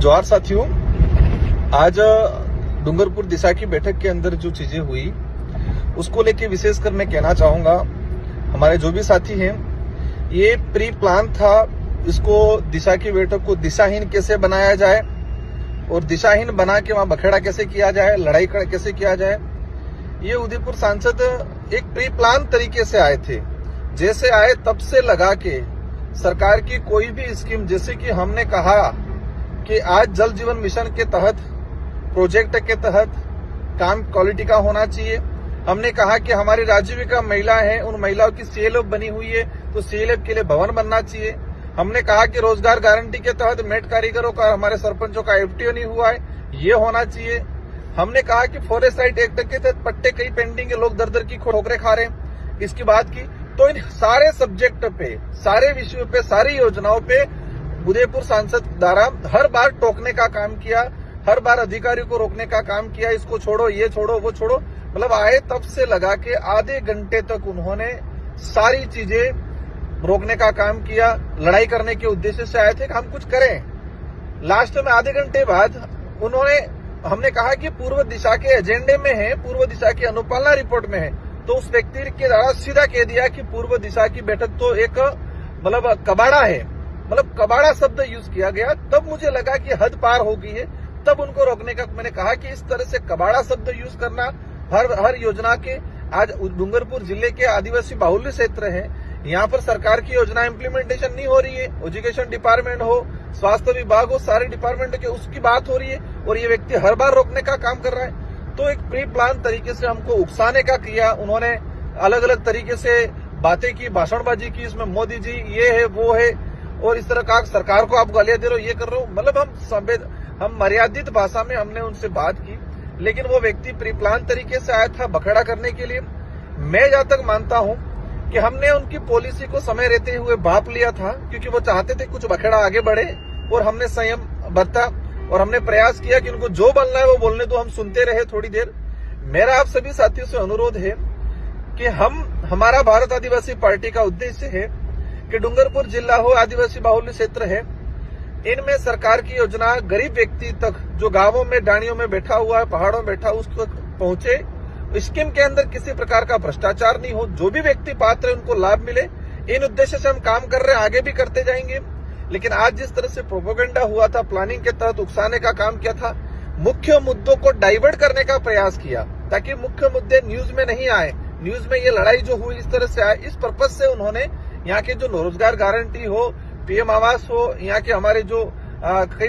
जोहार साथियों, आज डूंगरपुर दिशा की बैठक के अंदर जो चीजें हुई उसको लेके विशेषकर मैं कहना चाहूंगा, हमारे जो भी साथी हैं, ये प्री प्लान था। इसको दिशा की बैठक को दिशाहीन कैसे बनाया जाए और दिशाहीन बना के वहां बखेड़ा कैसे किया जाए, लड़ाई कैसे किया जाए, ये उदयपुर सांसद एक प्री प्लान तरीके से आए थे। जैसे आए तब से लगा के सरकार की कोई भी स्कीम, जैसे कि हमने कहा कि आज जल जीवन मिशन के तहत, प्रोजेक्ट के तहत काम क्वालिटी का होना चाहिए। हमने कहा कि हमारी राजीविका महिला है, उन महिलाओं की सीएलएफ बनी हुई है तो सीएलएफ के लिए भवन बनना चाहिए। हमने कहा कि रोजगार गारंटी के तहत मेट कारीगरों का, हमारे सरपंचों का एफटीओ नहीं हुआ है, ये होना चाहिए। हमने कहा कि फॉरेस्ट राइट एक्ट के तहत पट्टे कई पेंडिंग है, लोग दर दर की ठोकरें खा रहे हैं, इसकी बात की। तो इन सारे सब्जेक्ट पे, सारे विषयों पे, सारी योजनाओं पे उदयपुर सांसद द्वारा हर बार टोकने का काम किया, हर बार अधिकारियों को रोकने का काम किया, इसको छोड़ो, ये छोड़ो, वो छोड़ो। मतलब आए तब से लगा के आधे घंटे तक उन्होंने सारी चीजें रोकने का काम किया। लड़ाई करने के उद्देश्य से आए थे कि हम कुछ करें। लास्ट में आधे घंटे बाद हमने कहा कि पूर्व दिशा के एजेंडे में है, पूर्व दिशा की अनुपालना रिपोर्ट में है, तो उस व्यक्ति के द्वारा सीधा कह दिया कि पूर्व दिशा की बैठक तो एक कबाड़ा है, कबाड़ा शब्द यूज किया गया। तब मुझे लगा कि हद पार हो गई है, तब उनको रोकने का मैंने कहा कि इस तरह से कबाड़ा शब्द यूज करना हर योजना के, आज डूंगरपुर जिले के आदिवासी बाहुल्य क्षेत्र है, यहाँ पर सरकार की योजना इम्प्लीमेंटेशन नहीं हो रही है। एजुकेशन डिपार्टमेंट हो, स्वास्थ्य विभाग हो, सारे डिपार्टमेंट के उसकी बात हो रही है और ये व्यक्ति हर बार रोकने का काम कर रहा है। तो एक प्री प्लान तरीके से हमको उकसाने का किया। उन्होंने अलग अलग तरीके से बातें की, भाषणबाजी की, इसमें मोदी जी ये है वो है और इस तरह का सरकार को आप गालियां दे रहे हो, ये कर रहे हो। हम मर्यादित भाषा में हमने उनसे बात की, लेकिन वो व्यक्ति प्री प्लान तरीके से आया था बखेड़ा करने के लिए। मैं जहां तक मानता हूं कि हमने उनकी पॉलिसी को समय रहते हुए भांप लिया था, क्योंकि वो चाहते थे कुछ बखेड़ा आगे बढ़े और हमने संयम बरता और हमने प्रयास किया कि उनको जो बोलना है वो बोलने दो, हम सुनते रहे थोड़ी देर। मेरा आप सभी साथियों से अनुरोध है कि हमारा भारत आदिवासी पार्टी का उद्देश्य है कि डूंगरपुर जिला हो, आदिवासी बाहुल्य क्षेत्र है, इनमें सरकार की योजना गरीब व्यक्ति तक, जो गांवों में डाणियों में बैठा हुआ है, पहाड़ों में बैठा, उस तक पहुंचे। स्कीम के अंदर किसी प्रकार का भ्रष्टाचार नहीं हो, जो भी व्यक्ति पात्र है उनको लाभ मिले। इन उद्देश्य से हम काम कर रहे हैं, आगे भी करते जाएंगे। लेकिन आज जिस तरह से प्रोपेगेंडा हुआ था, प्लानिंग के तहत उकसाने का काम किया था, मुख्य मुद्दों को डाइवर्ट करने का प्रयास किया ताकि मुख्य मुद्दे न्यूज में नहीं आए, न्यूज में ये लड़ाई जो हुई इस तरह से आए। इस पर्पज से उन्होंने यहाँ के जो रोजगार गारंटी हो, पीएम आवास हो, यहाँ के हमारे जो कई